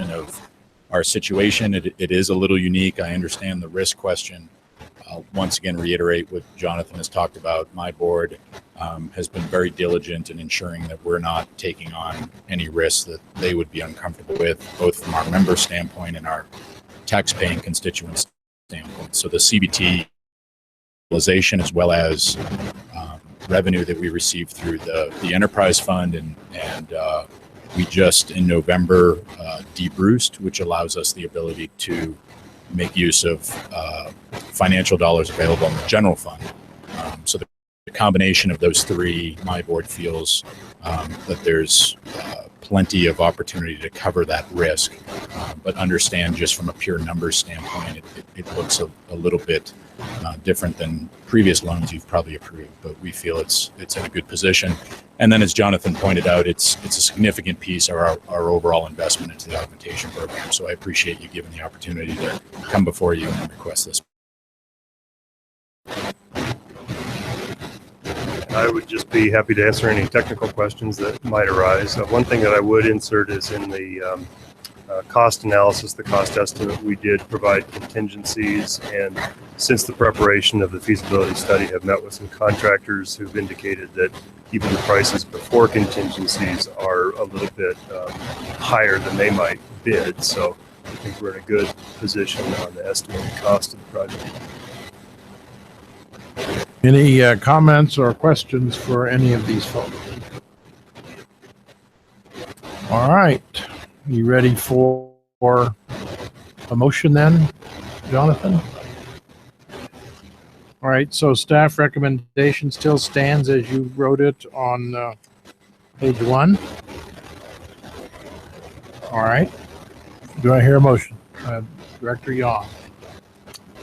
explanation of our situation. It is a little unique. I understand the risk question. I'll once again reiterate what Jonathan has talked about. My board has been very diligent in ensuring that we're not taking on any risks that they would be uncomfortable with, both from our member standpoint and our tax-paying constituents standpoint. So the CBT realization, as well as revenue that we receive through the enterprise fund, and we just in November debruced, which allows us the ability to make use of financial dollars available in the general fund. So the combination of those three, my board feels that there's plenty of opportunity to cover that risk, but understand just from a pure numbers standpoint, it looks a little bit different than previous loans you've probably approved, but we feel it's in a good position. And then, as Jonathan pointed out, it's a significant piece of our overall investment into the augmentation program. So I appreciate you giving the opportunity to come before you and request this. I would just be happy to answer any technical questions that might arise. One thing that I would insert is in the cost analysis, the cost estimate, we did provide contingencies, and since the preparation of the feasibility study, have met with some contractors who've indicated that even the prices before contingencies are a little bit higher than they might bid. So I think we're in a good position on the estimated cost of the project. Any comments or questions for any of these folks? All right. You ready for a motion then, Jonathan? All right. So staff recommendation still stands as you wrote it on page 1. All right. Do I hear a motion? Director Yaw.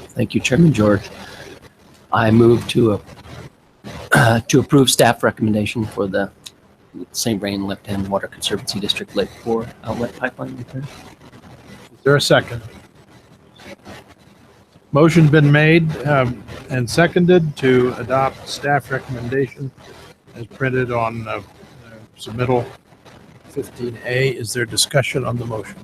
Thank you, Chairman George. I move to approve staff recommendation for the St. Vrain Left-Hand Water Conservancy District Lake 4 outlet pipeline repair. Is there a second? Motion's been made and seconded to adopt staff recommendation as printed on submittal 15A. Is there discussion on the motion?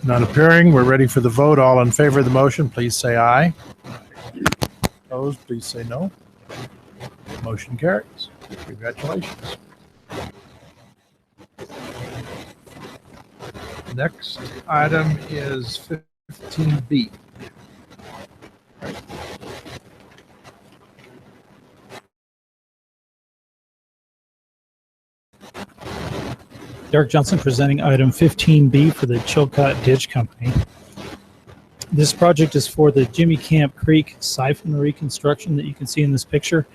Not appearing. We're ready for the vote. All in favor of the motion, please say aye. Opposed, please say no. Motion carries. Congratulations. Next item is 15B. Derek Johnson presenting item 15B for the Chilcott Ditch Company. This project is for the Jimmy Camp Creek siphon reconstruction that you can see in this picture.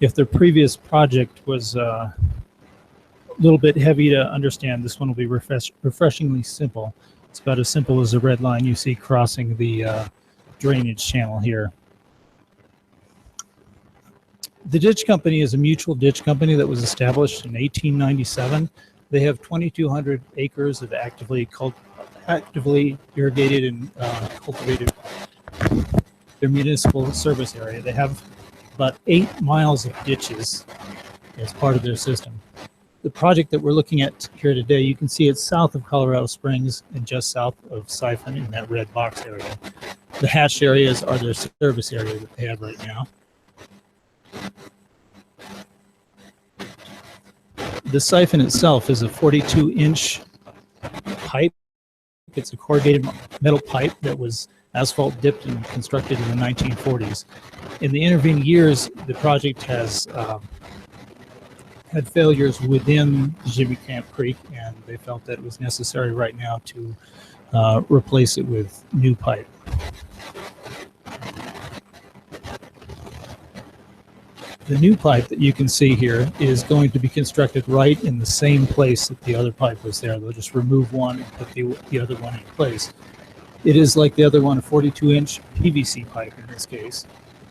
If the previous project was a little bit heavy to understand, this one will be refreshingly simple. It's about as simple as the red line you see crossing the drainage channel here. The Ditch Company is a mutual ditch company that was established in 1897. They have 2,200 acres of actively irrigated and cultivated their municipal service area. They have about 8 miles of ditches as part of their system. The project that we're looking at here today, you can see it's south of Colorado Springs and just south of Siphon in that red box area. The hatched areas are their service area that they have right now. The siphon itself is a 42-inch pipe. It's a corrugated metal pipe that was asphalt dipped and constructed in the 1940s. In the intervening years, the project has had failures within the Jimmy Camp Creek, and they felt that it was necessary right now to replace it with new pipe. The new pipe that you can see here is going to be constructed right in the same place that the other pipe was there. They'll just remove one and put the other one in place. It is like the other one, a 42-inch PVC pipe in this case.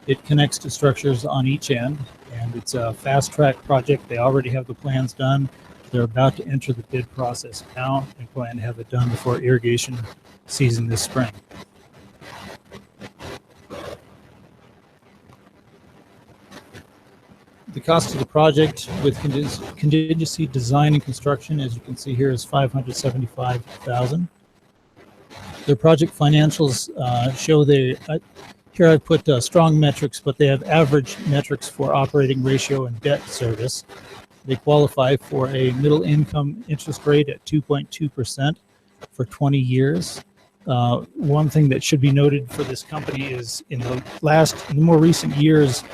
It connects to structures on each end, and it's a fast-track project. They already have the plans done. They're about to enter the bid process now and plan to have it done before irrigation season this spring. The cost of the project with contingency design and construction, as you can see here, is $575,000. Their project financials show here I put strong metrics, but they have average metrics for operating ratio and debt service. They qualify for a middle income interest rate at 2.2% for 20 years. One thing that should be noted for this company is in the more recent years,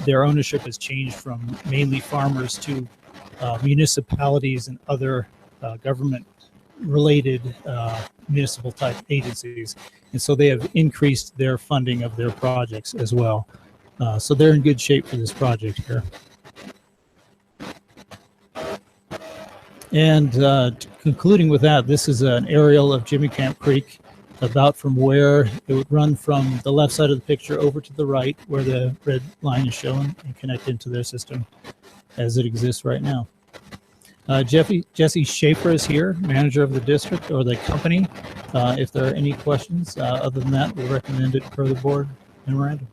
their ownership has changed from mainly farmers to municipalities and other government-related municipal type agencies. And so they have increased their funding of their projects as well. So they're in good shape for this project here. And concluding with that, this is an aerial of Jimmy Camp Creek, about from where it would run from the left side of the picture over to the right, where the red line is shown, and connect into their system as it exists right now. Jesse Schaefer is here, manager of the district or the company. If there are any questions, other than that, we recommend it per the board memorandum.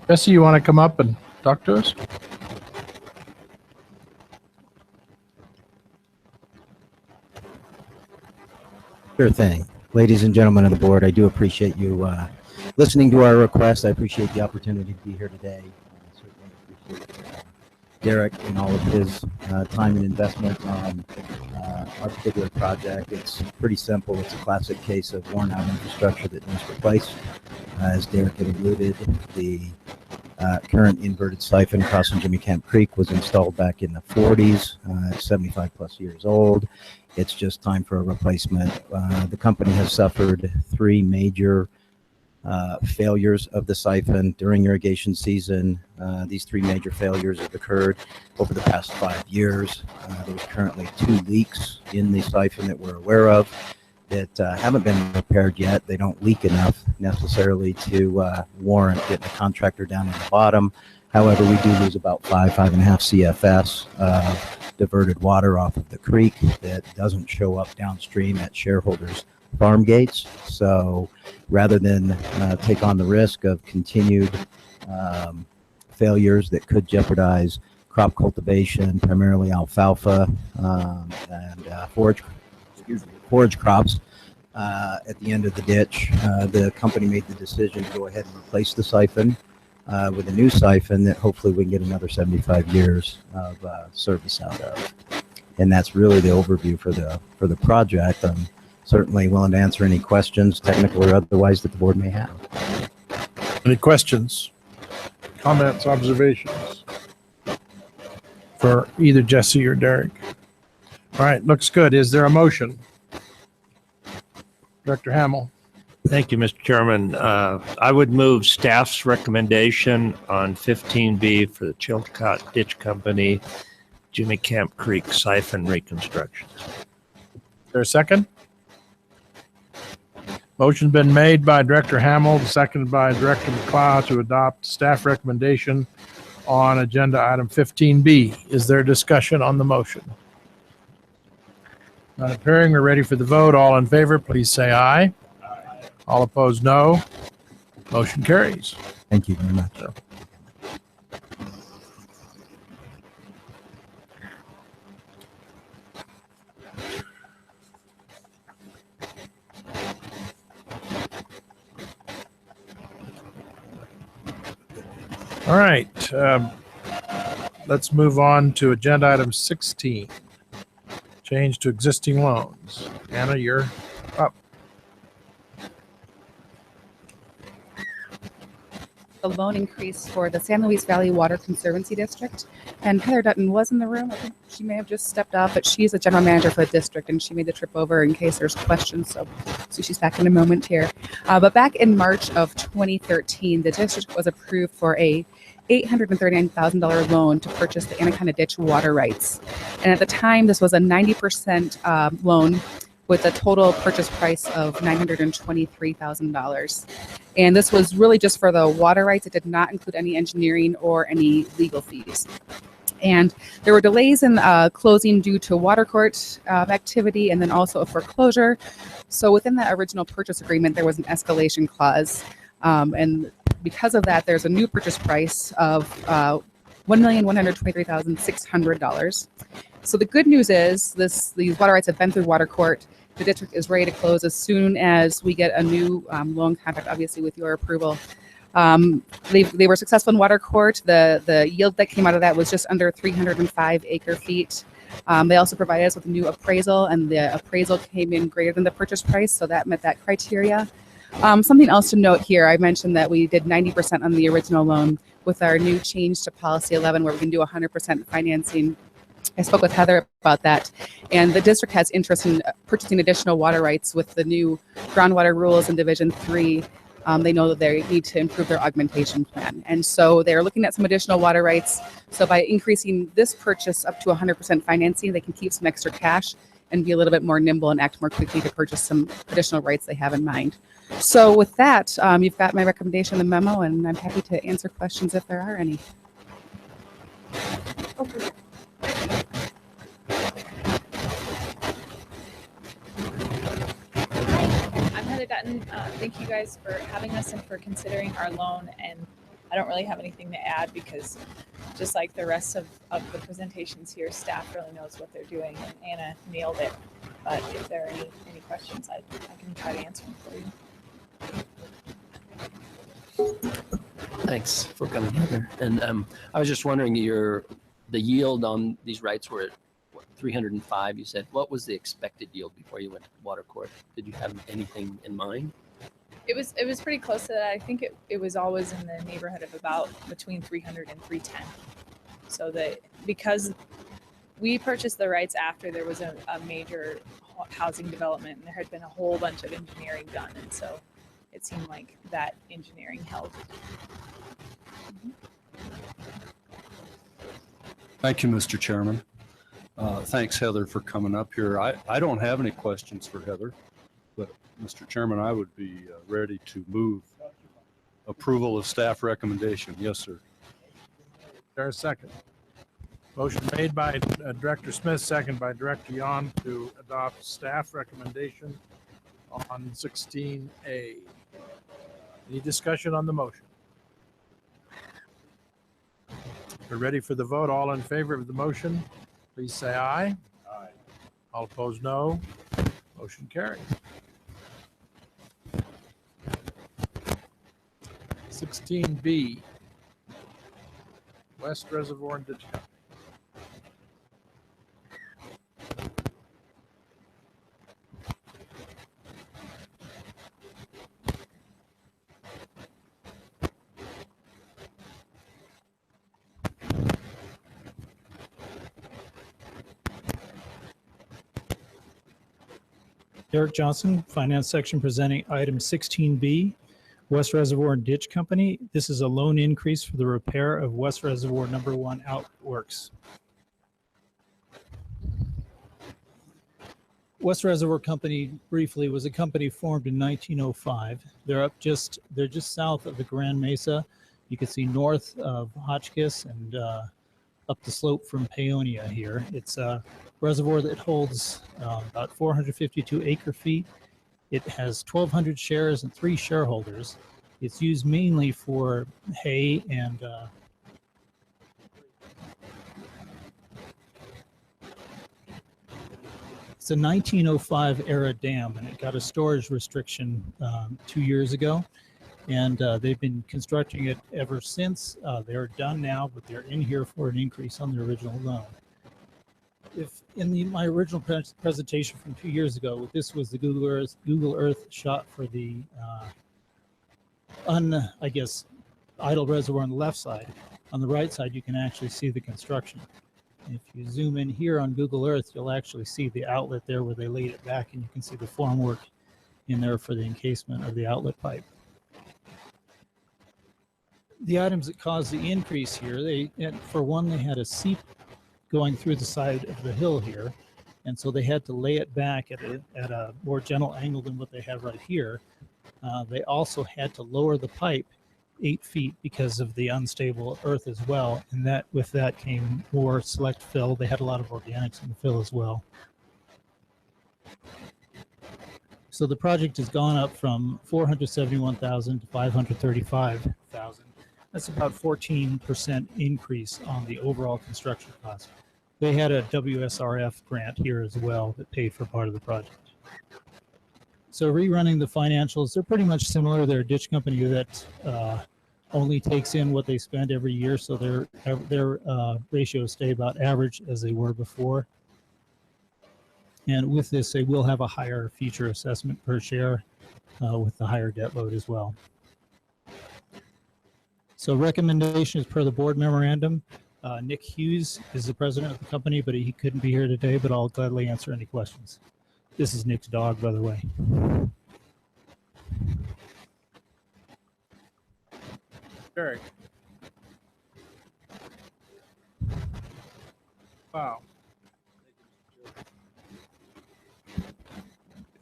Jesse, you want to come up and talk to us? Sure thing. Ladies and gentlemen of the board, I do appreciate you listening to our request. I appreciate the opportunity to be here today. Certainly appreciate Derek and all of his time and investment on our particular project. It's pretty simple. It's a classic case of worn out infrastructure that needs replaced. As Derek had alluded, the current inverted siphon crossing Jimmy Camp Creek was installed back in the 40s. It's 75 plus years old. It's just time for a replacement. The company has suffered 3 major failures of the siphon during irrigation season. These 3 major failures have occurred over the past 5 years. There's currently 2 leaks in the siphon that we're aware of that haven't been repaired yet. They don't leak enough necessarily to warrant getting a contractor down in the bottom. However, we do lose about 5.5 CFS of diverted water off of the creek that doesn't show up downstream at shareholders' farm gates. So rather than take on the risk of continued failures that could jeopardize crop cultivation, primarily alfalfa and forage crops, at the end of the ditch, the company made the decision to go ahead and replace the siphon with a new siphon that hopefully we can get another 75 years of service out of. And that's really the overview for the project. I'm certainly willing to answer any questions, technical or otherwise, that the board may have. Any questions, comments, observations for either Jesse or Derek? All right, looks good. Is there a motion? Director Hamill. Thank you, Mr. Chairman. I would move staff's recommendation on 15B for the Chillicothe Ditch Company, Jimmy Camp Creek siphon reconstruction. Is there a second? Motion's been made by Director Hamill, seconded by Director McLeod to adopt staff recommendation on agenda item 15B. Is there discussion on the motion? Not appearing. We're ready for the vote. All in favor, please say aye. All opposed, no. Motion carries. Thank you very much. All right. Let's move on to agenda item 16. Change to existing loans. Anna, you're up. The loan increase for the San Luis Valley Water Conservancy District. And Heather Dutton was in the room. I think she may have just stepped off, but she's the general manager for the district, and she made the trip over in case there's questions. So she's back in a moment here. But back in March of 2013, the district was approved for a $839,000 loan to purchase the Anaconda Ditch water rights. And at the time, this was a 90% loan with a total purchase price of $923,000. And this was really just for the water rights. It did not include any engineering or any legal fees. And there were delays in closing due to water court activity and then also a foreclosure. So within that original purchase agreement, there was an escalation clause. And because of that, there's a new purchase price of $1,123,600. So the good news is these water rights have been through water court. The district is ready to close as soon as we get a new loan contract, obviously with your approval. They were successful in water court. The yield that came out of that was just under 305 acre feet. They also provided us with a new appraisal, and the appraisal came in greater than the purchase price, so that met that criteria. Something else to note here, I mentioned that we did 90% on the original loan. With our new change to policy 11, where we can do 100% financing, I spoke with Heather about that, and the district has interest in purchasing additional water rights with the new groundwater rules in Division 3. They know that they need to improve their augmentation plan. And so they're looking at some additional water rights. So by increasing this purchase up to 100% financing, they can keep some extra cash and be a little bit more nimble and act more quickly to purchase some additional rights they have in mind. So with that, you've got my recommendation in the memo, and I'm happy to answer questions if there are any. Okay. I'm Heather Dutton. Thank you guys for having us and for considering our loan. And I don't really have anything to add because just like the rest of the presentations here, staff really knows what they're doing, and Anna nailed it. But if there are any questions, I can try to answer them for you. Thanks for coming, Heather. And I was just wondering, the yield on these rights were at 305, you said. What was the expected yield before you went to water court? Did you have anything in mind? It was pretty close to that. I think it was always in the neighborhood of about between 300 and 310. So that because we purchased the rights after there was a major housing development, and there had been a whole bunch of engineering done, and so it seemed like that engineering held. Thank you, Mr. Chairman. Thanks, Heather, for coming up here. I don't have any questions for Heather, but Mr. Chairman, I would be ready to move approval of staff recommendation. Yes, sir. There's a second. Motion made by Director Smith, second by Director Yon to adopt staff recommendation on 16A. Any discussion on the motion? We're ready for the vote. All in favor of the motion, please say aye. Aye. All opposed, no. Motion carries. 16B, West Reservoir and Ditch Company. Derek Johnson, Finance Section, presenting item 16B, West Reservoir and Ditch Company. This is a loan increase for the repair of West Reservoir number 1 outworks. West Reservoir Company, briefly, was a company formed in 1905. They're just south of the Grand Mesa. You can see north of Hotchkiss and up the slope from Paonia here. It's a reservoir that holds about 452 acre feet. It has 1,200 shares and 3 shareholders. It's used mainly for hay and it's a 1905 era dam, and it got a storage restriction 2 years ago. And they've been constructing it ever since. They're done now, but they're in here for an increase on the original loan. If in my original presentation from 2 years ago, this was the Google Earth shot for the idle reservoir on the left side. On the right side, you can actually see the construction. And if you zoom in here on Google Earth, you'll actually see the outlet there where they laid it back, and you can see the formwork in there for the encasement of the outlet pipe. The items that caused the increase here, for one, they had a seep going through the side of the hill here, and so they had to lay it back at a more gentle angle than what they have right here. They also had to lower the pipe 8 feet because of the unstable earth as well, and that with that came more select fill. They had a lot of organics in the fill as well. So the project has gone up from 471,000 to 535,000. That's about 14% increase on the overall construction cost. They had a WSRF grant here as well that paid for part of the project. So rerunning the financials, they're pretty much similar. They're a ditch company that only takes in what they spend every year, so their ratios stay about average as they were before. And with this, they will have a higher future assessment per share with the higher debt load as well. So recommendation is per the board memorandum. Nick Hughes is the president of the company, but he couldn't be here today, but I'll gladly answer any questions. This is Nick's dog, by the way. Derek. Wow.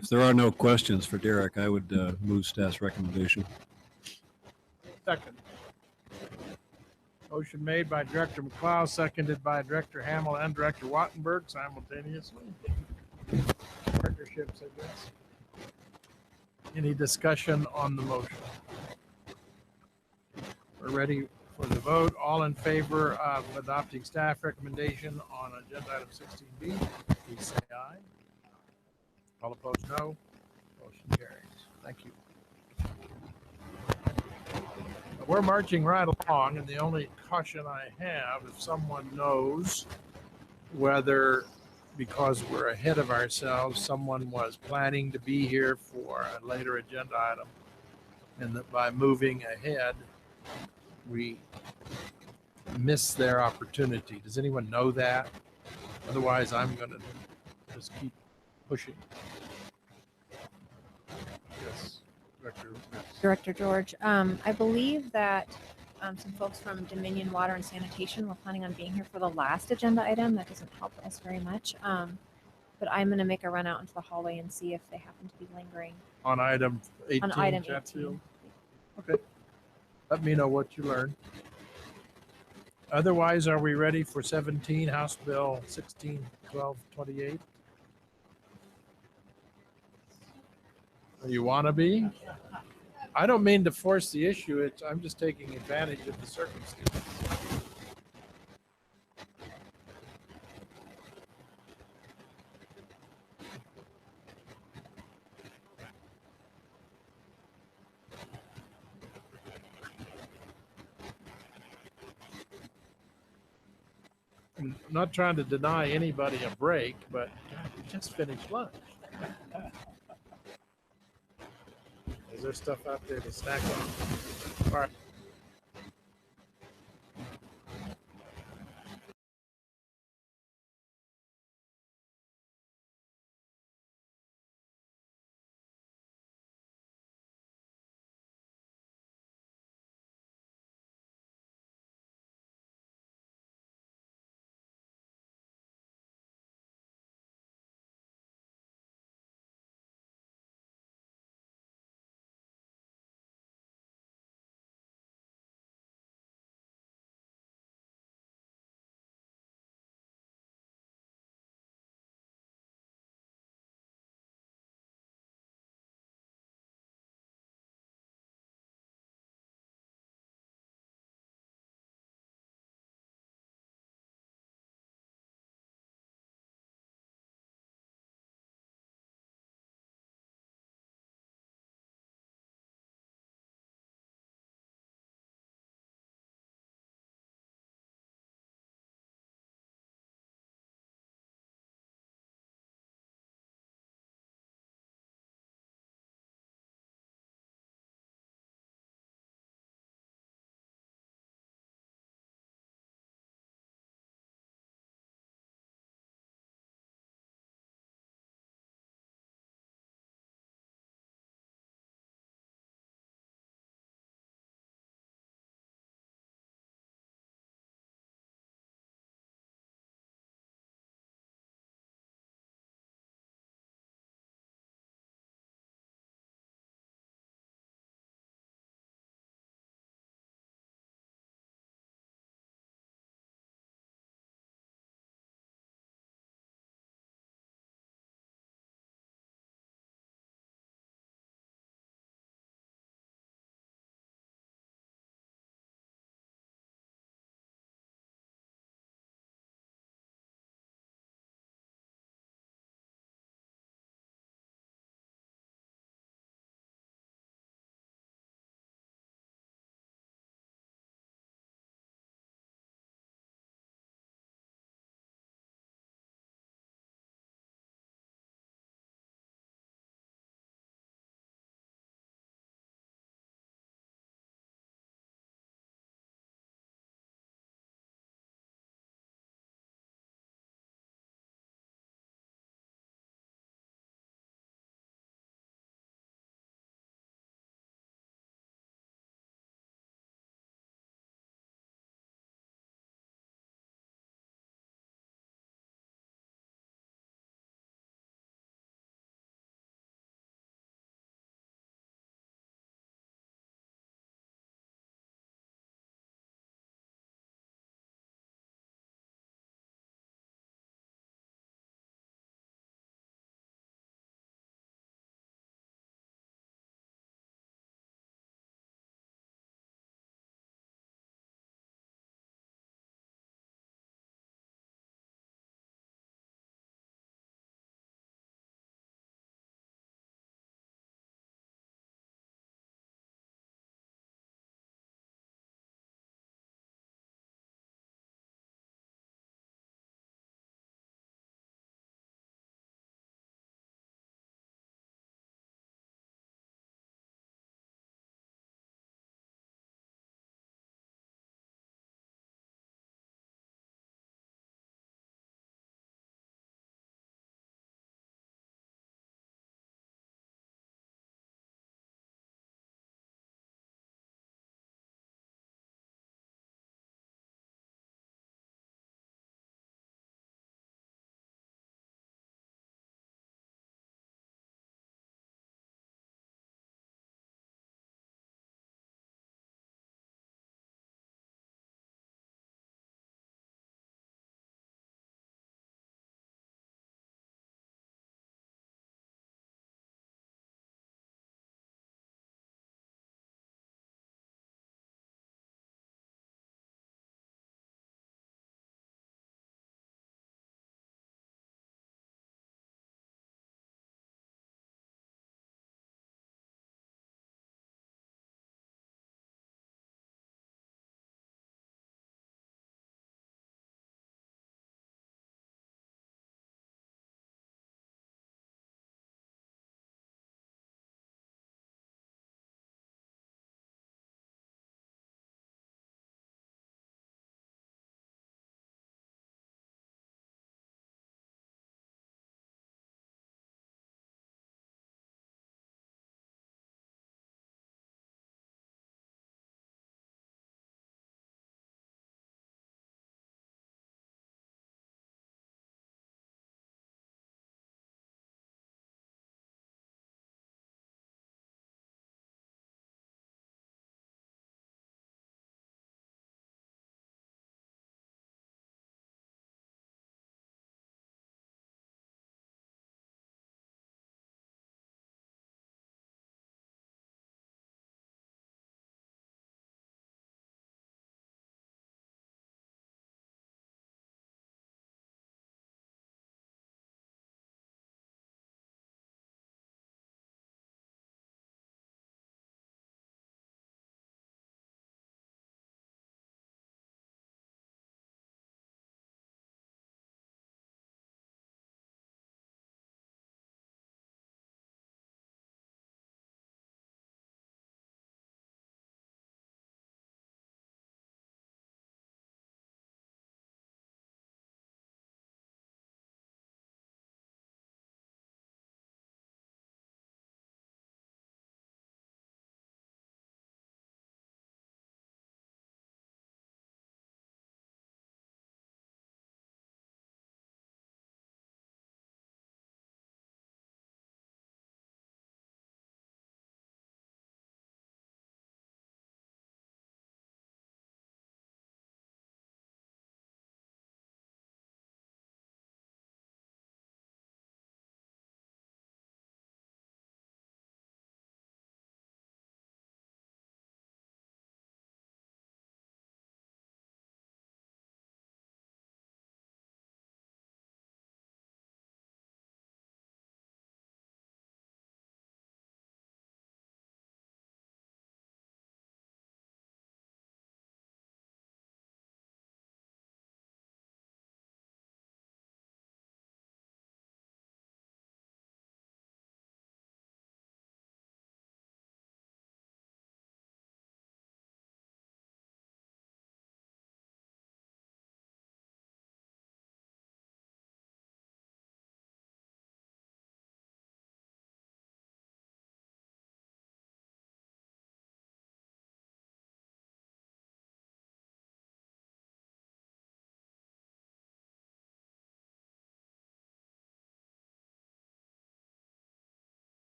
If there are no questions for Derek, I would move staff's recommendation. Second. Motion made by Director McLeod, seconded by Director Hamill and Director Wattenberg simultaneously. Partnerships, I guess. Any discussion on the motion? We're ready for the vote. All in favor of adopting staff recommendation on agenda item 16B, please say aye. All opposed, no. Motion carries. Thank you. We're marching right along, and the only caution I have, if someone knows whether, because we're ahead of ourselves, someone was planning to be here for a later agenda item, and that by moving ahead, we miss their opportunity. Does anyone know that? Otherwise, I'm going to just keep pushing. Yes, Director George, I believe that some folks from Dominion Water and Sanitation were planning on being here for the last agenda item. That doesn't help us very much. But I'm going to make a run out into the hallway and see if they happen to be lingering. On item 18, On item Chatfield? 18. Okay. Let me know what you learned. Otherwise, are we ready for 17, House Bill 161228? You want to be? I don't mean to force the issue. I'm just taking advantage of the circumstance. I'm not trying to deny anybody a break, but God, we just finished lunch. Is there stuff out there to snack on? All right.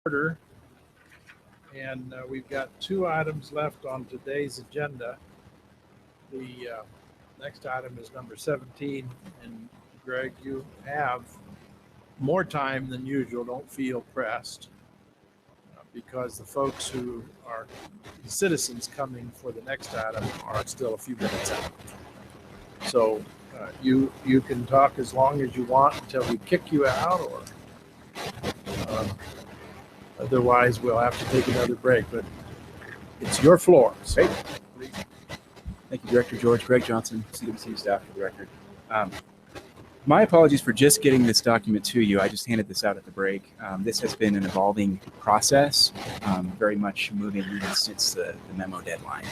order. And we've got 2 items left on today's agenda. The next item is number 17. And Greg, you have more time than usual. Don't feel pressed because the folks who are the citizens coming for the next item are still a few minutes out. So you can talk as long as you want until we kick you out, or otherwise we'll have to take another break. But it's your floor. So. Thank you, Director George. Greg Johnson, CWCB staff for the record. My apologies for just getting this document to you. I just handed this out at the break. This has been an evolving process, very much moving even since the memo deadline.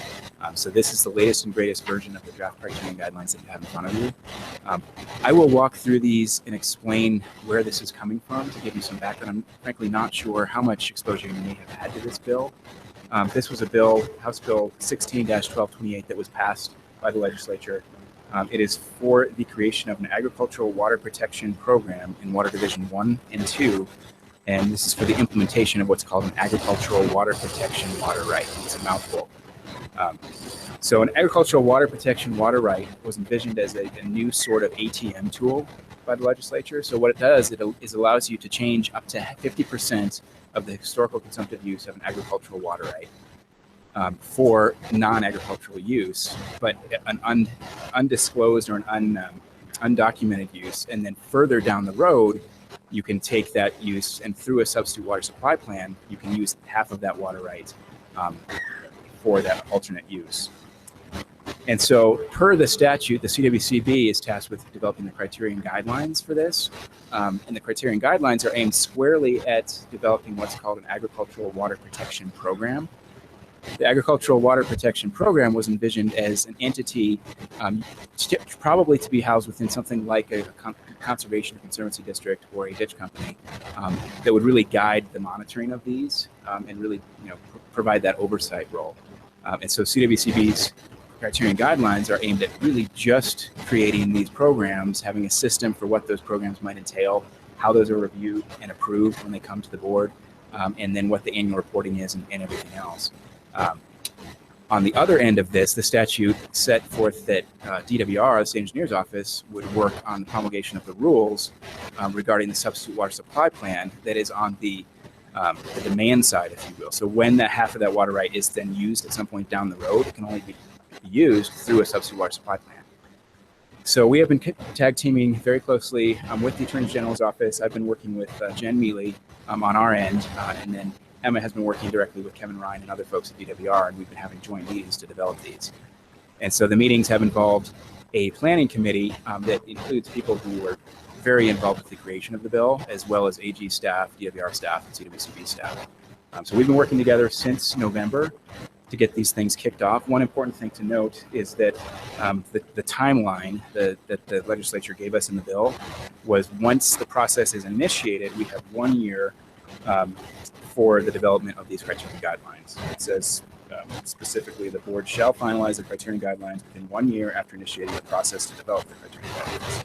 So this is the latest and greatest version of the draft criterion guidelines that you have in front of you. I will walk through these and explain where this is coming from to give you some background. I'm frankly not sure how much exposure you may have had to this bill. This was a bill, House Bill 16-1228, that was passed by the legislature. It is for the creation of an agricultural water protection program in Water Division 1 and 2, and this is for the implementation of what's called an agricultural water protection water right. It's a mouthful. So an agricultural water protection water right was envisioned as a new sort of ATM tool by the legislature. So what it does is allows you to change up to 50% of the historical consumptive use of an agricultural water right for non-agricultural use, but an undisclosed or an undocumented use. And then further down the road, you can take that use and through a substitute water supply plan, you can use half of that water right for that alternate use. And so per the statute, the CWCB is tasked with developing the criterion guidelines for this. And the criterion guidelines are aimed squarely at developing what's called an agricultural water protection program. The agricultural water protection program was envisioned as an entity probably to be housed within something like a conservation or conservancy district or a ditch company that would really guide the monitoring of these and really provide that oversight role. And so CWCB's criterion guidelines are aimed at really just creating these programs, having a system for what those programs might entail, how those are reviewed and approved when they come to the board, and then what the annual reporting is and everything else. On the other end of this, the statute set forth that DWR, the State Engineer's Office, would work on the promulgation of the rules regarding the substitute water supply plan that is on the demand side, if you will. So when that half of that water right is then used at some point down the road, it can only be used through a substitute water supply plan. So we have been tag teaming very closely with the Attorney General's office. I've been working with Jen Mealy on our end, and then Emma has been working directly with Kevin Ryan and other folks at DWR, and we've been having joint meetings to develop these. And so the meetings have involved a planning committee that includes people who were very involved with the creation of the bill, as well as AG staff, DWR staff, and CWCB staff. So we've been working together since November to get these things kicked off. One important thing to note is that the timeline that the legislature gave us in the bill was once the process is initiated, we have 1 year for the development of these criterion guidelines. It says specifically the board shall finalize the criterion guidelines within 1 year after initiating the process to develop the criterion guidelines.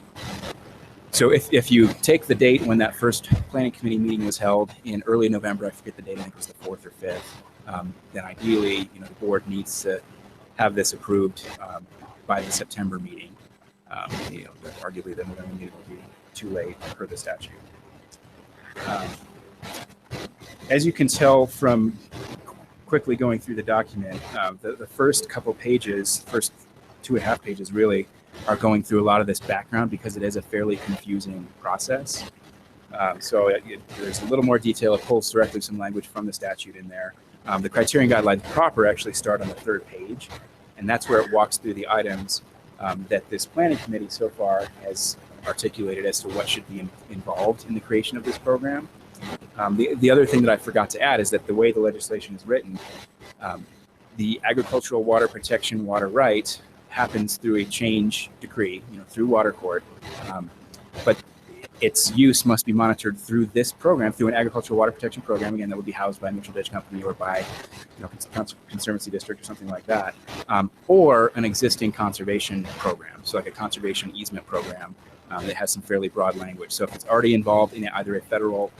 So if you take the date when that first planning committee meeting was held in early November, I forget the date, I think it was the 4th or 5th, then ideally, the board needs to have this approved by the September meeting. Arguably the November meeting will be too late per the statute. As you can tell from quickly going through the document, the first couple pages, first 2.5 pages really, are going through a lot of this background because it is a fairly confusing process. So there's a little more detail. It pulls directly some language from the statute in there. The criterion guidelines proper actually start on the 3rd page, and that's where it walks through the items that this planning committee so far has articulated as to what should be involved in the creation of this program. The other thing that I forgot to add is that the way the legislation is written, the agricultural water protection water right happens through a change decree, through water court, but its use must be monitored through this program, through an agricultural water protection program, again, that would be housed by a mutual ditch company or by conservancy district or something like that, or an existing conservation program, so like a conservation easement program that has some fairly broad language. So if it's already involved in either a federal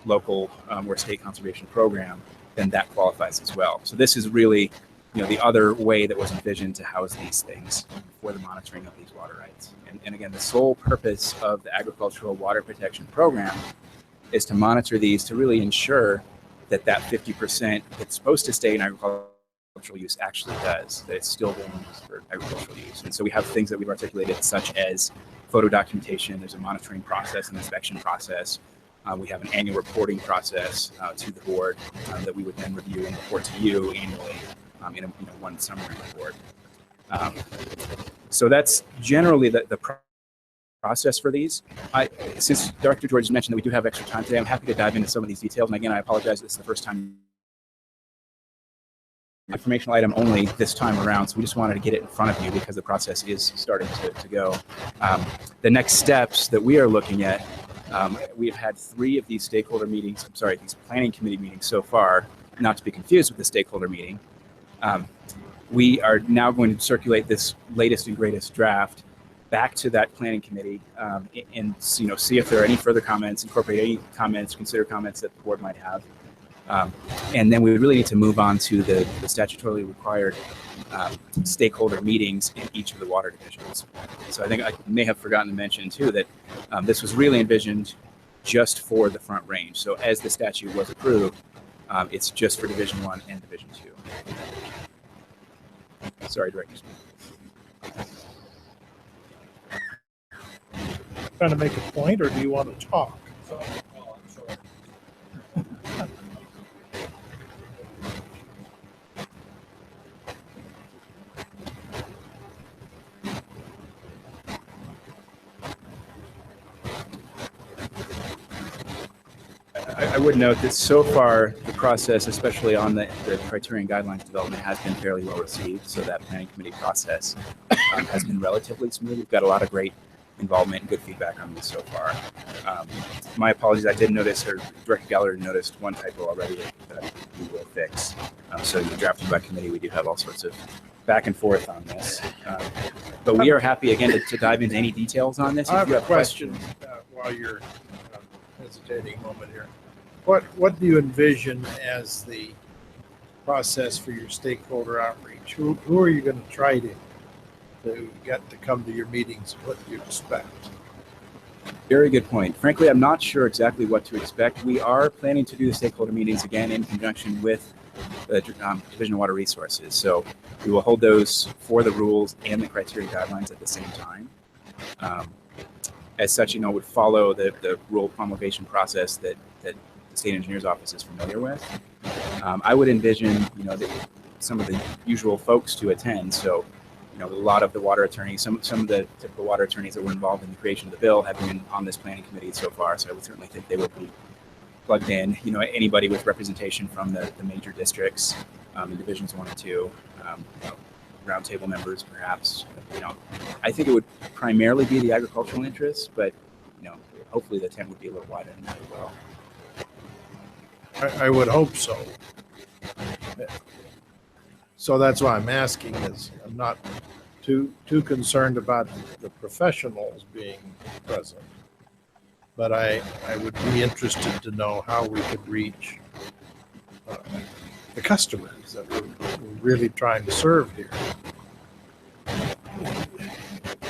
local or state conservation program, then that qualifies as well. So this is really, the other way that was envisioned to house these things for the monitoring of these water rights. And again, the sole purpose of the agricultural water protection program is to monitor these to really ensure that 50% that's supposed to stay in agricultural use actually does, that it's still being used for agricultural use. And so we have things that we've articulated, such as photo documentation. There's a monitoring process, an inspection process. We have an annual reporting process to the board that we would then review and report to you annually in one summary report. So that's generally the process for these. Since Director George mentioned that we do have extra time today, I'm happy to dive into some of these details. And again, I apologize, this is the first time. Informational item only this time around, so we just wanted to get it in front of you because the process is starting to go. The next steps that we are looking at, we have had 3 of these stakeholder meetings, these planning committee meetings so far, not to be confused with the stakeholder meeting. We are now going to circulate this latest and greatest draft back to that planning committee and see if there are any further comments, incorporate any comments, consider comments that the board might have. And then we really need to move on to the statutorily required stakeholder meetings in each of the water divisions. So I think I may have forgotten to mention too that this was really envisioned just for the Front Range. So as the statute was approved, it's just for Division 1 and Division 2. Sorry, Director Smith. Trying to make a point, or do you want to talk? I would note that so far the process, especially on the criterion guidelines development, has been fairly well received. So that planning committee process has been relatively smooth. We've got a lot of great involvement and good feedback on this so far. My apologies, I did notice, or Director Gallagher noticed one typo already that we will fix. So the drafting by committee, we do have all sorts of back and forth on this. But we are happy again to dive into any details on this. I If have you a question while you're hesitating a moment here. What do you envision as the process for your stakeholder outreach? Who are you going to try to get to come to your meetings? What do you expect? Very good point. Frankly, I'm not sure exactly what to expect. We are planning to do the stakeholder meetings again in conjunction with the Division of Water Resources. So we will hold those for the rules and the criteria guidelines at the same time. As such, would follow the rule promulgation process that the State Engineer's Office is familiar with. I would envision, some of the usual folks to attend. So, a lot of the water attorneys, some of the typical water attorneys that were involved in the creation of the bill have been on this planning committee so far. So I would certainly think they would be plugged in. Anybody with representation from the major districts in Divisions 1 and 2, roundtable members, perhaps. I think it would primarily be the agricultural interests, but hopefully the tent would be a little wider than that as well. I would hope so. So that's why I'm asking, is I'm not too concerned about the professionals being present, but I would be interested to know how we could reach the customers that we're really trying to serve here.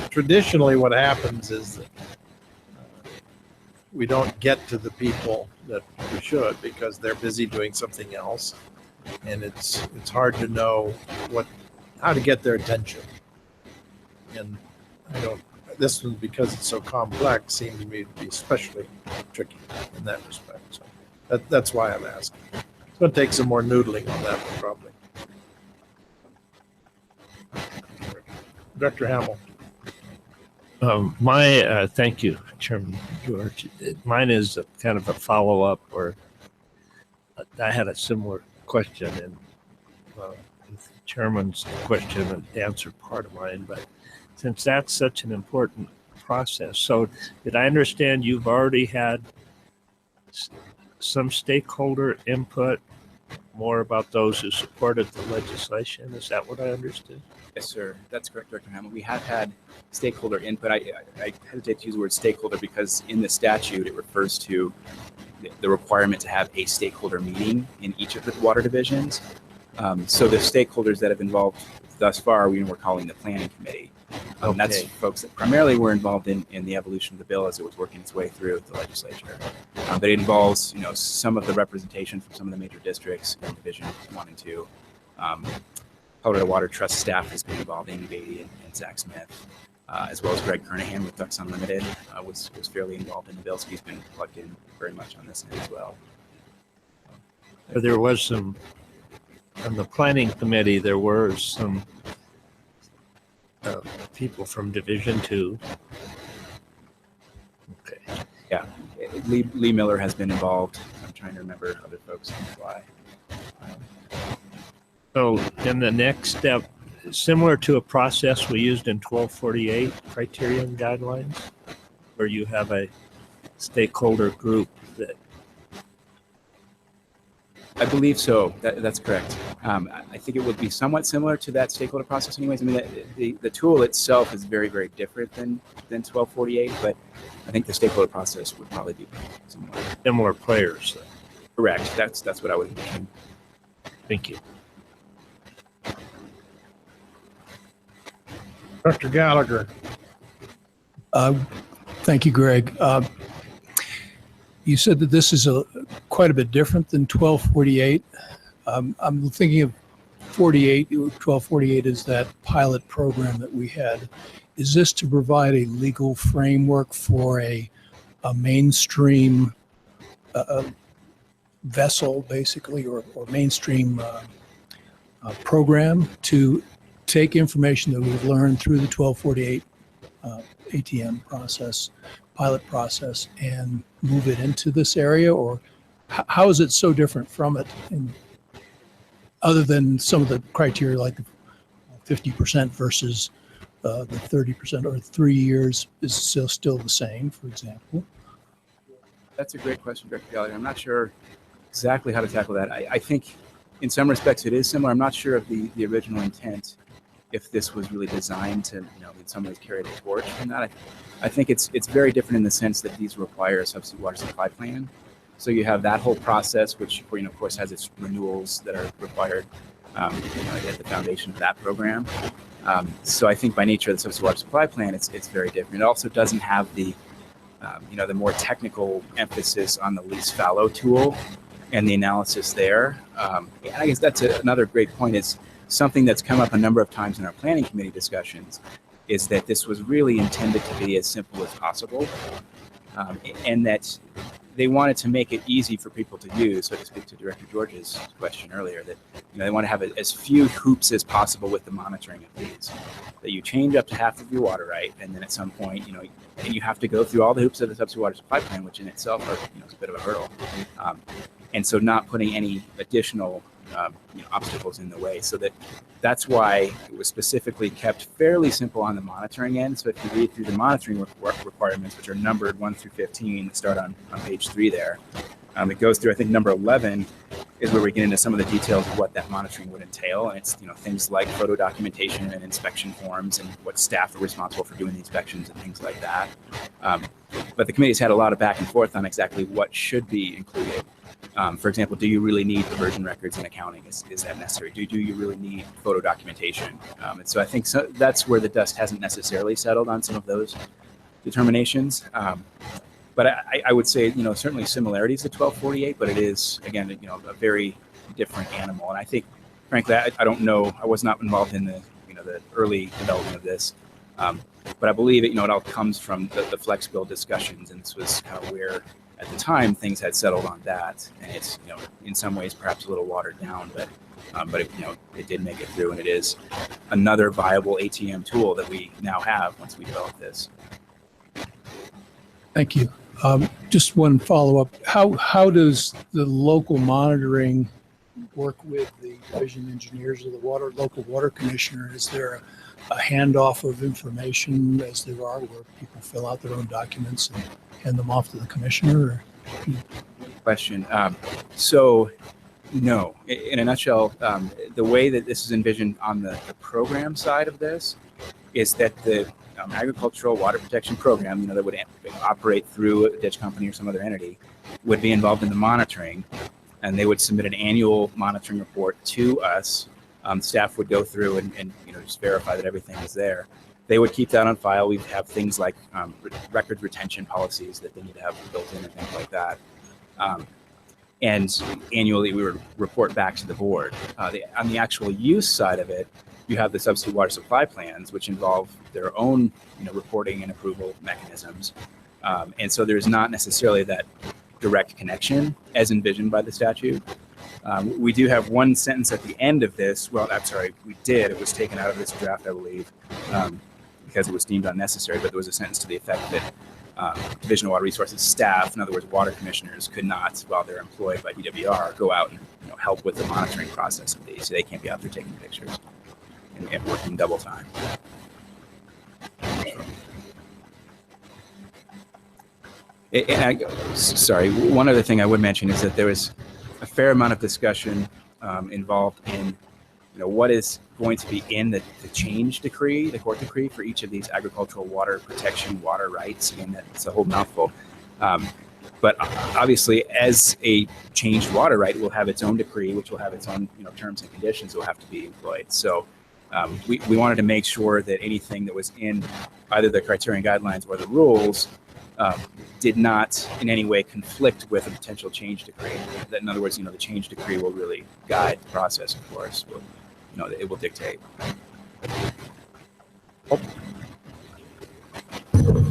Traditionally, what happens is that we don't get to the people that we should because they're busy doing something else, and it's hard to know how to get their attention. And this one, because it's so complex, seems to me to be especially tricky in that respect. So that's why I'm asking. It's going to take some more noodling on that one, probably. Dr. Hamill. Thank you, Chairman George. Mine is kind of a follow-up, or I had a similar question, and the Chairman's question answered part of mine, but since that's such an important process, so did I understand you've already had some stakeholder input more about those who supported the legislation. Is that what I understood? Yes, sir. That's correct, Director Hammond. We have had stakeholder input. I hesitate to use the word stakeholder because in the statute it refers to the requirement to have a stakeholder meeting in each of the water divisions. So the stakeholders that have involved thus far, we're calling the planning committee. That's Okay. folks that primarily were involved in the evolution of the bill as it was working its way through the legislature. But it involves, some of the representation from some of the major districts in Division 1 and 2. Colorado Water Trust staff has been involved, Amy Beatty and Zach Smith, as well as Greg Kernahan with Ducks Unlimited was fairly involved in the bill, so he's been plugged in very much on this end as well. There was some, on the planning committee, there were some people from Division 2. Okay. Yeah, Lee Miller has been involved. I'm trying to remember other folks on the fly. So then the next step, similar to a process we used in 1248 criterion guidelines, where you have a stakeholder group that. I believe so. That's correct. I think it would be somewhat similar to that stakeholder process anyways. I mean, the tool itself is very, very different than 1248, but I think the stakeholder process would probably be similar. Similar players. Correct. That's what I would envision. Thank you. Dr. Gallagher. Thank you, Greg. You said that this is quite a bit different than 1248. I'm thinking of 1248 is that pilot program that we had. Is this to provide a legal framework for a mainstream vessel, basically, or mainstream program to take information that we've learned through the 1248 ATM process, pilot process, and move it into this area? Or how is it so different from it, other than some of the criteria like the 50% versus the 30% or 3 years is still the same, for example? That's a great question, Director Gallagher. I'm not sure exactly how to tackle that. I think in some respects it is similar. I'm not sure of the original intent, if this was really designed to, in some ways carry the torch from that. I think it's very different in the sense that these require a substitute water supply plan. So you have that whole process, which, of course, has its renewals that are required at the foundation of that program. So I think by nature of the substitute water supply plan, it's very different. It also doesn't have the, the more technical emphasis on the least fallow tool and the analysis there. And I guess that's another great point is something that's come up a number of times in our planning committee discussions is that this was really intended to be as simple as possible, and that they wanted to make it easy for people to use. So to speak to Director George's question earlier, that they want to have as few hoops as possible with the monitoring of these. That you change up to half of your water right, and then at some point, and you have to go through all the hoops of the substitute water supply plan, which in itself are is a bit of a hurdle. And so not putting any additional obstacles in the way, so that's why it was specifically kept fairly simple on the monitoring end. So if you read through the monitoring requirements, which are numbered 1 through 15, that start on page 3 there, it goes through, I think number 11 is where we get into some of the details of what that monitoring would entail. And it's things like photo documentation and inspection forms and what staff are responsible for doing the inspections and things like that. But the committee's had a lot of back and forth on exactly what should be included. For example, do you really need diversion records in accounting? Is that necessary? Do you really need photo documentation? And so I think that's where the dust hasn't necessarily settled on some of those determinations. But I would say, certainly similarities to 1248, but it is, again, a very different animal. And I think, frankly, I don't know. I was not involved in the early development of this. But I believe it all comes from the flex bill discussions. And this was kind of where, at the time, things had settled on that. And it's, in some ways, perhaps a little watered down, but it did make it through. And it is another viable ATM tool that we now have once we develop this. Thank you. Just one follow-up. How does the local monitoring work with the division engineers of the local water commissioner? Is there a handoff of information, as there are, where people fill out their own documents and hand them off to the commissioner? Question. So No, in a nutshell, the way that this is envisioned on the program side of this is that the agricultural water protection program, that would operate through a ditch company or some other entity, would be involved in the monitoring, and they would submit an annual monitoring report to us. Staff would go through and just verify that everything is there. They would keep that on file. We have things like records retention policies that they need to have built in and things like that. And annually, we would report back to the board. On the actual use side of it, you have the substitute water supply plans, which involve their own reporting and approval mechanisms. And so there's not necessarily that direct connection as envisioned by the statute. We do have one sentence at the end of this. Well, I'm sorry, we did. It was taken out of this draft, I believe, because it was deemed unnecessary. But there was a sentence to the effect that Division of Water Resources staff, in other words, water commissioners, could not, while they're employed by DWR, go out and help with the monitoring process of these. So they can't be out there taking pictures and working double time. Sorry, one other thing I would mention is that there was a fair amount of discussion involved in what is going to be in the change decree, the court decree for each of these agricultural water protection water rights. Again, that's a whole mouthful. But obviously, as a changed water right, will have its own decree, which will have its own terms and conditions that will have to be employed. So we wanted to make sure that anything that was in either the criterion guidelines or the rules did not in any way conflict with a potential change decree. That, in other words, the change decree will really guide the process, of course. It will dictate.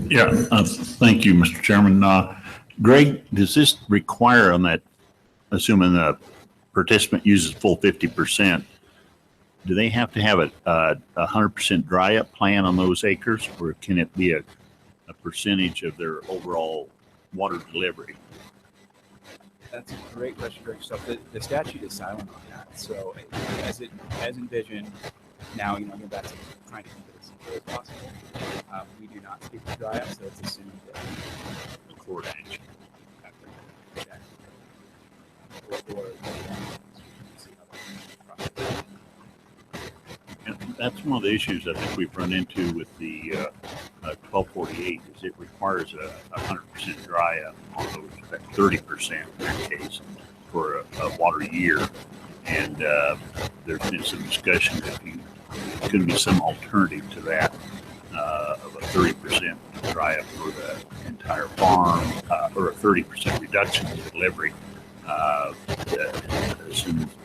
Yeah, thank you, Mr. Chairman. Greg, does this require on that, assuming the participant uses full 50%, do they have to have a 100% dry up plan on those acres, or can it be a percentage of their overall water delivery? That's a great question, Greg. So the statute is silent on that. So as envisioned, now back to trying to keep it as simple as possible. We do not speak to dry up, so it's assumed that The court action. And that's one of the issues I think we've run into with the 1248 is it requires a 100% dry up on those, 30% in that case for a water year. And there's been some discussion that there could be some alternative to that of a 30% dry up for the entire farm or a 30% reduction in delivery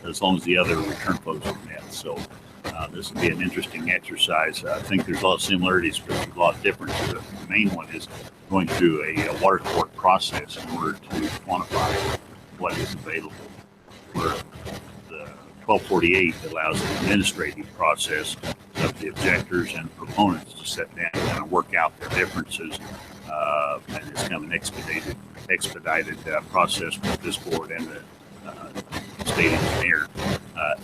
as long as the other return flows are met. So this will be an interesting exercise. I think there's a lot of similarities, but there's a lot of differences. The main one is going through a water court process in order to quantify what is available. Where the 1248 allows an administrative process of the objectors and proponents to sit down and kind of work out their differences. And it's kind of an expedited process with this board and the state engineer.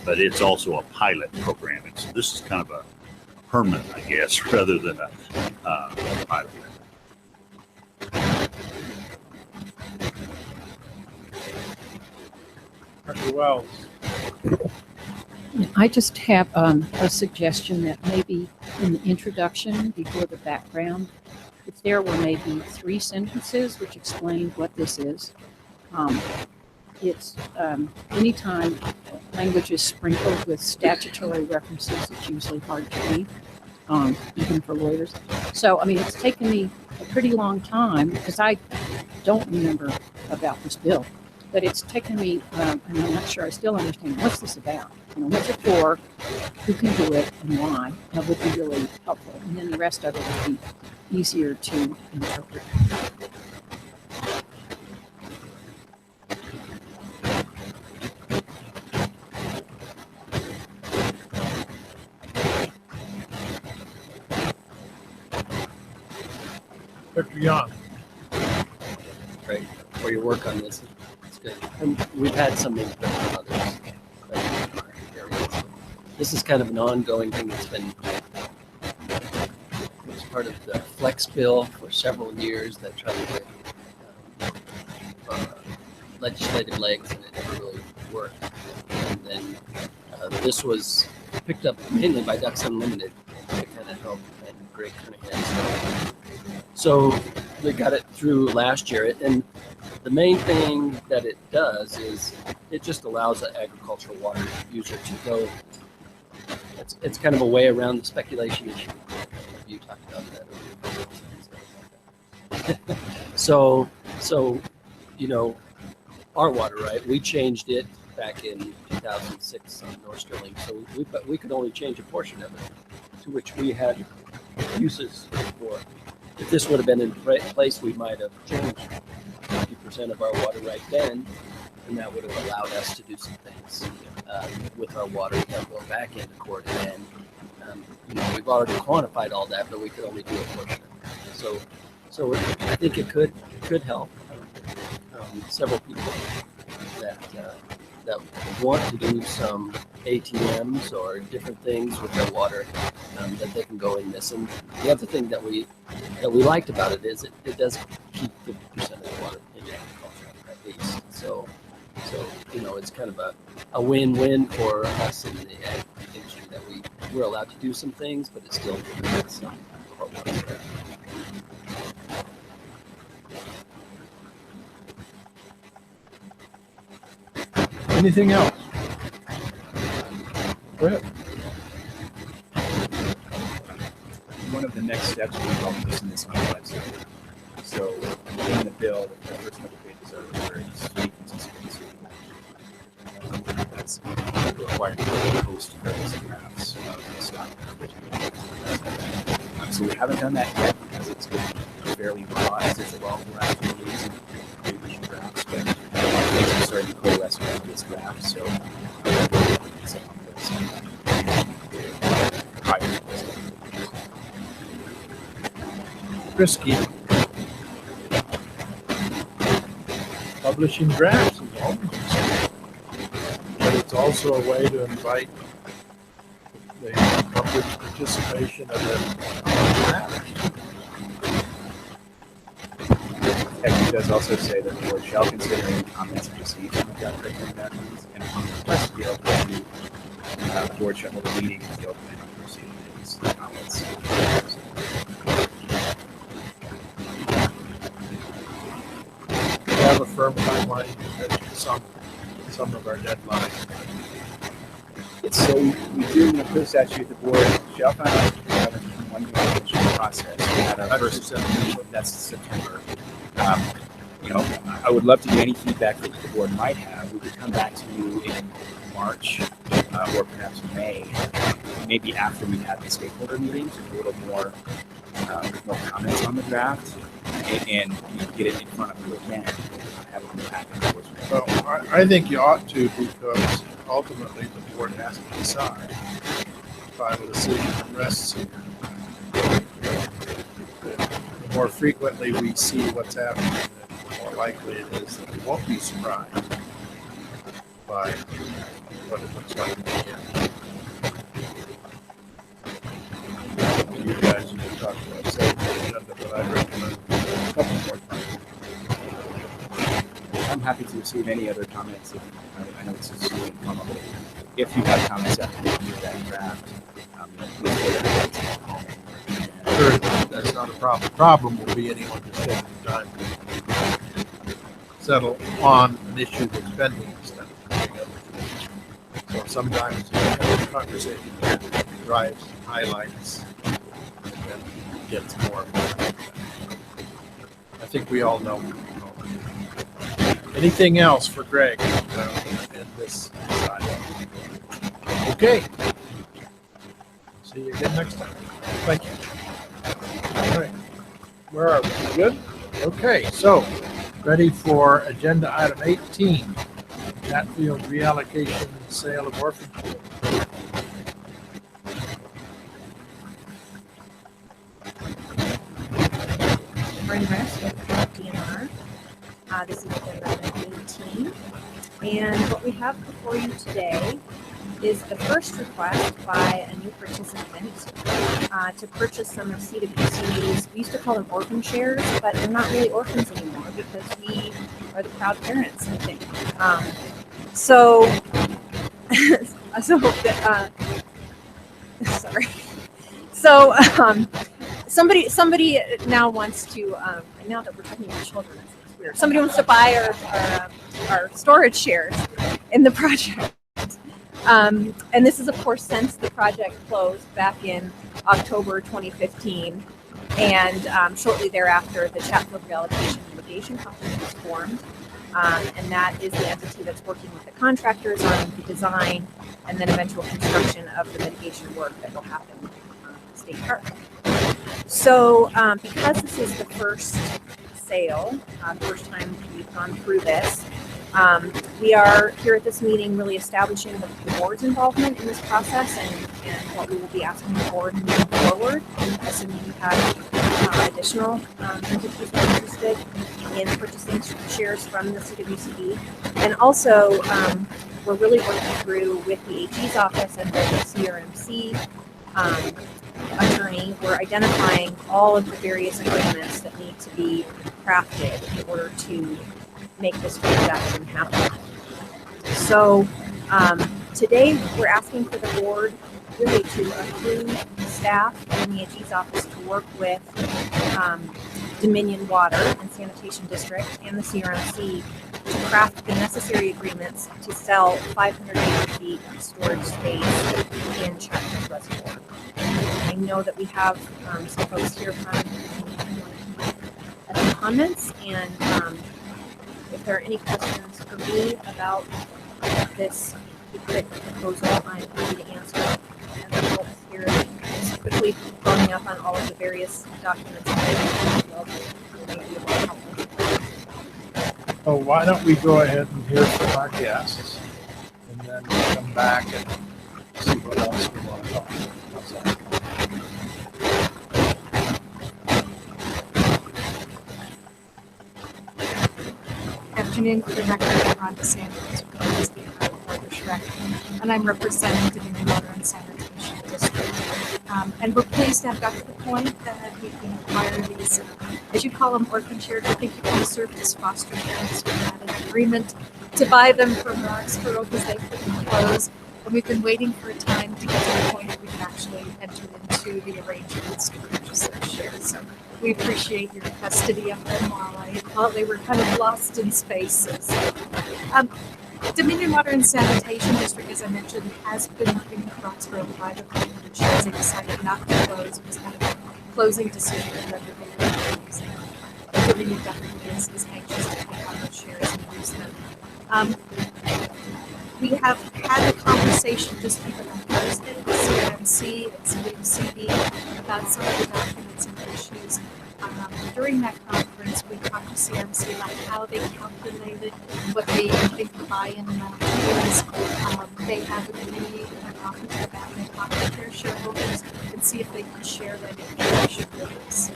But it's also a pilot program. This is kind of a permanent, I guess, rather than a pilot. Dr. Wells. I just have a suggestion that maybe in the introduction, before the background, if there were maybe 3 sentences which explain what this is. It's anytime language is sprinkled with statutory references, it's usually hard to read, even for lawyers. So, it's taken me a pretty long time because I don't remember about this bill, but it's taken me, and I'm not sure I still understand, what's this about? What's it for? Who can do it and why? That would be really helpful. And then the rest of it would be easier to interpret. Dr. Young. Great for your work on this. It's good. And we've had some input from others. This is kind of an ongoing thing that's been part of the Flex bill for several years that tried to get legislative legs and it never really worked. And then this was picked up mainly by Ducks Unlimited to kind of help, and Greg Kernahan. So we got it through last year. And the main thing that it does is it just allows an agricultural water user to go. It's kind of a way around the speculation issue. You talked about that. So our water right, we changed it back in 2006 on North Sterling. So we could only change a portion of it, to which we had uses for. If this would have been in place, we might have changed 50% of our water right then, and that would have allowed us to do some things with our water without going back into court. And we've already quantified all that, but we could only do a portion of it. So I think it could help several people that want to do some ATMs or different things with their water, that they can go in this. And the other thing that we liked about it is it does keep 50% of the water in agriculture at least. So it's kind of a win-win for us in the ag industry that we're allowed to do some things, but it's still some of our water. Anything else? Go ahead. One of the next steps will be this in this on the website. So in the bill, the first couple pages are very sweet consistency. That's required to post various graphs of the stock. So we haven't done that yet because it's been fairly raw as it's evolved. We're actually using previous graphs, but things are starting to coalesce around this graph. So it's on the website. Risky. Publishing drafts is always, but it's also a way to invite the public participation of the draft. It does also say that the board shall consider any comments received from the draft recommendations, and upon request of the open, the board shall hold a meeting with the open and proceed with these comments. We have a firm timeline to some of our deadlines. So we do in the code statute, the board shall find out one year process. We had our first meeting, that's September. I would love to get any feedback that the board might have. We could come back to you in March or perhaps May, maybe after we had the stakeholder meetings, with a little more comments on the draft, and get it in front of you again. Have it in the packet. Well, I think you ought to, because ultimately the board has to decide. Final decision rests here. The more frequently we see what's happening, the more likely it is that we won't be surprised by what it looks like. You guys can talk about the agenda, but I recommend a couple more times. I'm happy to receive any other comments. I know this is really informal. If you have comments after reviewing that draft, Sure, that's not a problem. The problem will be anyone just taking the time to settle on an issue that's pending instead of doing other things. So sometimes the conversation drives, highlights, and gets more. I think we all know. Anything else for Greg in this side? Okay. See you again next time. Thank you. All right. Where are we? Good? Okay, so ready for agenda item 18. Hatfield reallocation and sale of orphan children. Bryn Rest with DNR. This is agenda item 18. And what we have before you today is the first request by a new participant to purchase some of CWCB's, we used to call them orphan shares, but they're not really orphans anymore because we are the proud parents, I think. So Sorry. So somebody now wants to. Now that we're talking about children, it's weird. Somebody wants to buy our storage shares in the project. And this is, of course, since the project closed back in October 2015. And shortly thereafter, the Chatfield Reallocation Mitigation Company was formed. And that is the entity that's working with the contractors on the design and then eventual construction of the mitigation work that will happen on the state park. So because this is the first sale, first time we've gone through this, we are here at this meeting really establishing the board's involvement in this process and what we will be asking the board moving forward, assuming we have additional entities that are interested in purchasing shares from the CWCB. And also, we're really working through with the AG's office and the CRMC attorney, we're identifying all of the various agreements that need to be crafted in order to make this transaction happen. So today we're asking for the board really to approve staff in the AG's office to work with Dominion Water and Sanitation District and the CRMC to craft the necessary agreements to sell 580 feet of storage space in Chatfield Reservoir. I know that we have some folks here from the comments, and if there are any questions for me about this proposal, I'm happy to answer. And I'll help here just quickly following up on all of the various documents. So why don't we go ahead and hear from our guests and then come back and see what else we want to talk about. How's that? Afternoon, for the record, I'm Rhonda Sanders, and I'm representing Dominion Water and Sanitation District. And we're pleased to have got to the point that we can acquire these, as you call them, orphan shares. I think you can serve as foster parents. We had an agreement to buy them from Roxborough because they couldn't close. And we've been waiting for a time to get to the point that we can actually enter into the arrangements to purchase those shares. So we appreciate your custody of them while they were kind of lost in spaces. Dominion Water and Sanitation District, as I mentioned, has been looking at Roxborough to buy the 500 shares. They decided not to close. It was kind of a closing decision whether they were using them. Dominion definitely is anxious to take on those shares and use them. We have had a conversation just even on Thursday with CMC and CWCB about some of the documents and issues. During that conference, we talked to CMC about how they calculated what they think the buy-in amount is. They have agreed and offered to go back and talk to their shareholders and see if they can share that information with us.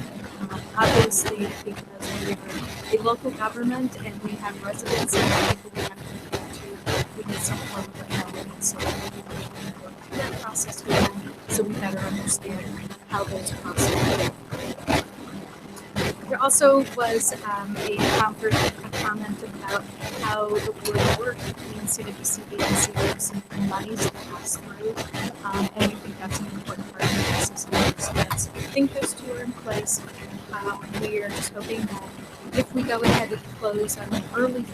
Obviously, because we are a local government and we have residents and people we have to talk to, we need some form of accounting. So we're going through that process with them so we better understand how those processes work. There also was a comment about how the board worked between CWCB and CWCB monies to pass through, and we think that's an important part of the process to understand. So I think those two are in place. We are just hoping that if we go ahead and close on the early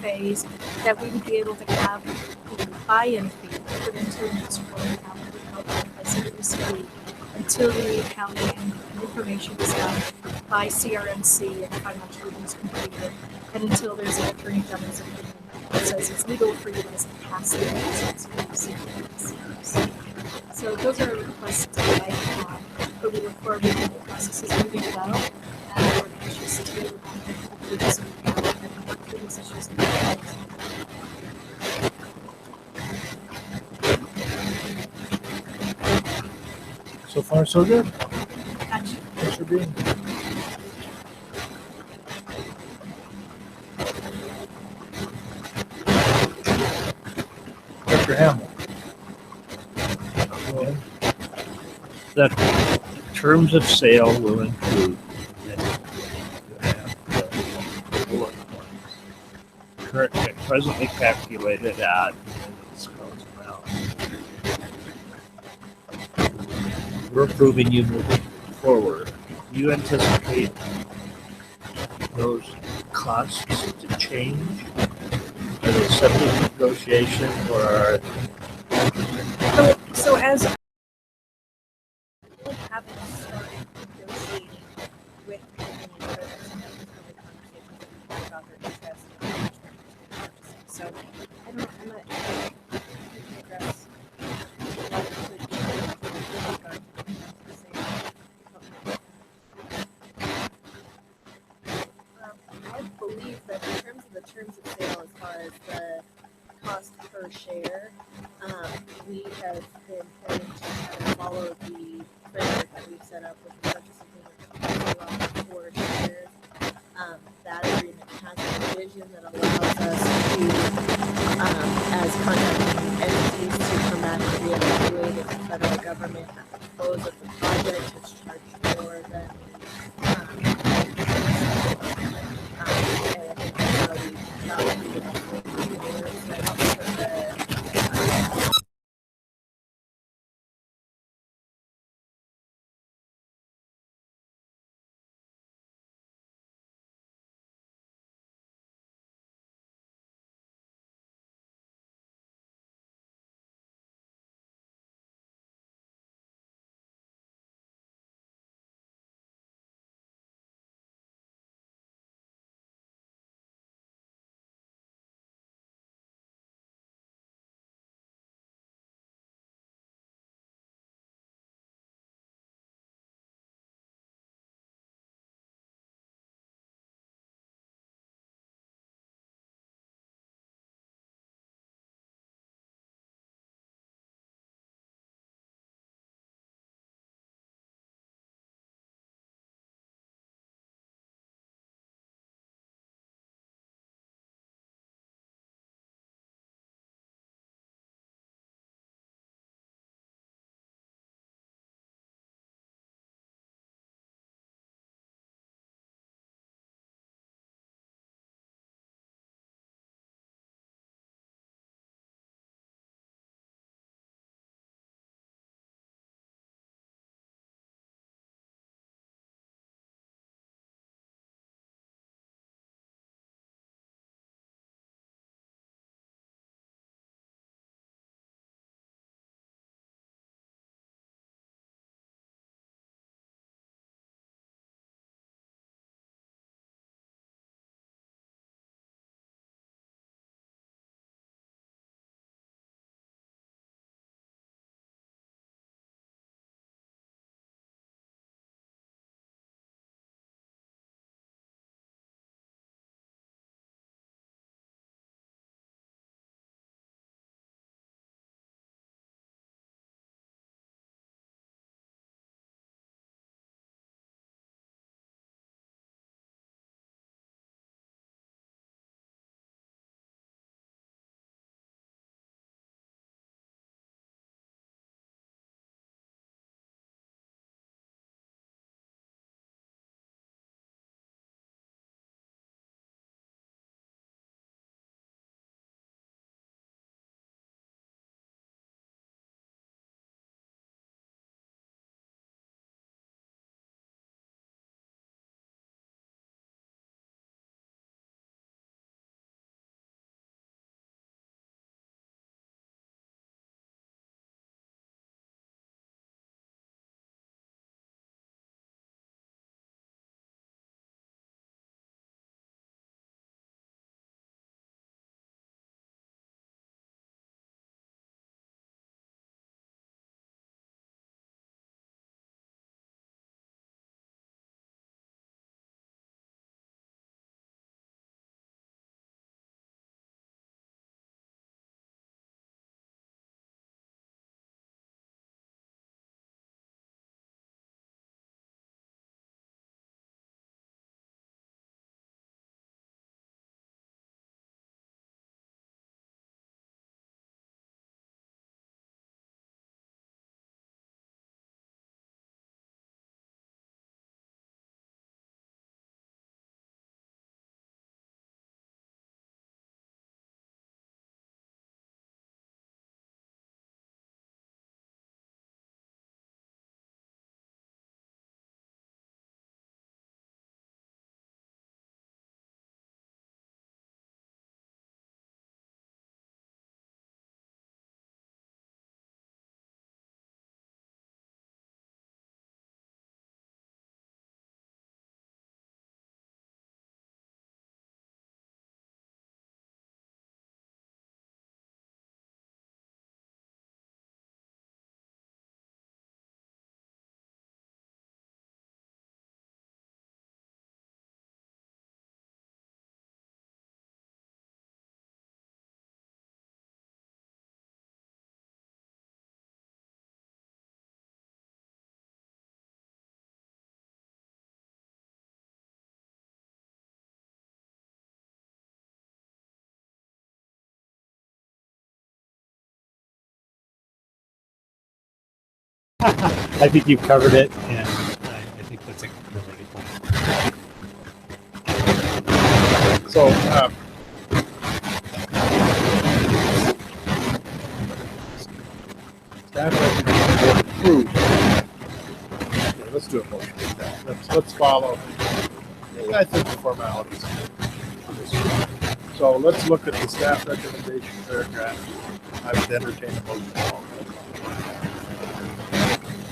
phase, that we would be able to have the buy-in fee put into an escrow account that would help by CWCB until the accounting and information is done by CRMC and financial reviews completed, and until there's an attorney general's opinion that says it's legal for you guys to pass the CRMC. So those are requests that I have, but we look forward to the process is moving well, and we're anxious to conclude this and work through these issues. So far, so good. Gotcha. Thanks for being here. Dr. Hamill. Go ahead. The terms of sale will include presently calculated at we're approving you moving forward. Do you anticipate those costs to change? Are they subject to negotiation or are So as we haven't started negotiating with the union for this, and that was really conversations that we had about their interest in purchasing. So I'm not I can address what could be with regard to the terms of sale. I believe that in terms of the terms of sale, as far as the cost per share, we have been planning to kind of follow the framework that we've set up with the purchase agreement for shares. That agreement has a provision that allows us to, as contracting entities, to come back and reevaluate if the federal government at the close of the project has charged more than and I think that's how we got to I think you've covered it, and I think that's a really good point. So, staff recommendation approved. Okay, let's do a motion. Let's follow. I think the formalities. So let's look at the staff recommendation paragraph. I would entertain a motion.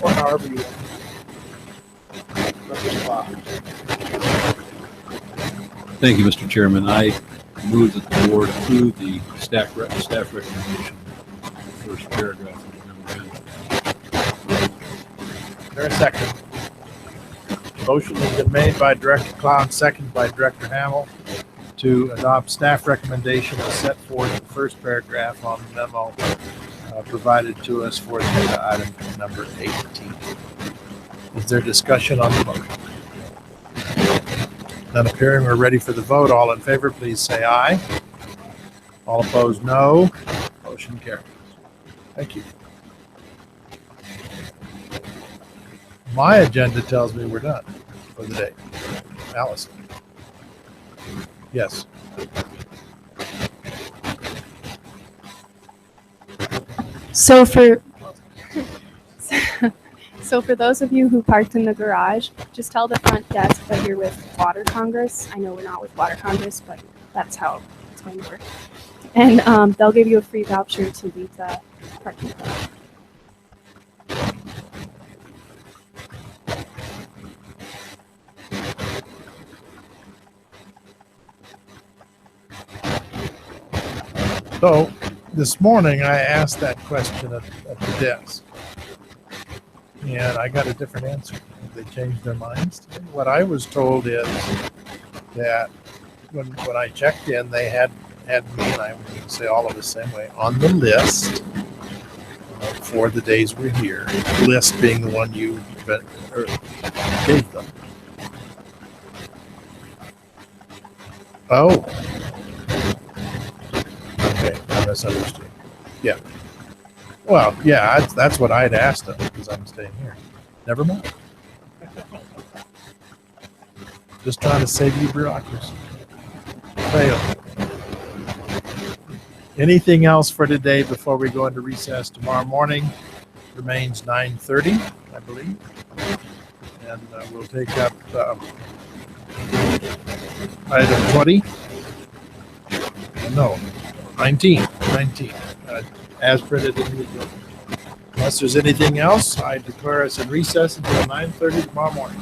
Or however you want. Thank you, Mr. Chairman. I move that the board approve the staff recommendation, the first paragraph of the memorandum. Is there a second? Motion has been made by Director Clown, second by Director Hamill, to adopt staff recommendation as set forth in the first paragraph on the memo provided to us for agenda item number 18. Is there discussion on the motion? None appearing, we're ready for the vote. All in favor, please say aye. All opposed, no. Motion carries. Thank you. My agenda tells me we're done for the day. Allison. Yes. So for those of you who parked in the garage, just tell the front desk that you're with Water Congress. I know we're not with Water Congress, but that's how it's going to work. And they'll give you a free voucher to leave the parking lot. So this morning I asked that question at the desk, and I got a different answer. They changed their minds today. What I was told is that when I checked in, they had me, and I'm going to say all of the same way, on the list for the days we're here. The list being the one you gave them. Oh. Okay, I misunderstood. Yeah. Well, yeah, that's what I'd asked them because I'm staying here. Never mind. Just trying to save you bureaucracy. Fail. Anything else for today before we go into recess tomorrow morning? Remains 9:30, I believe. And we'll take up item 20. No, 19. As printed in the agenda. Unless there's anything else, I declare us in recess until 9:30 tomorrow morning.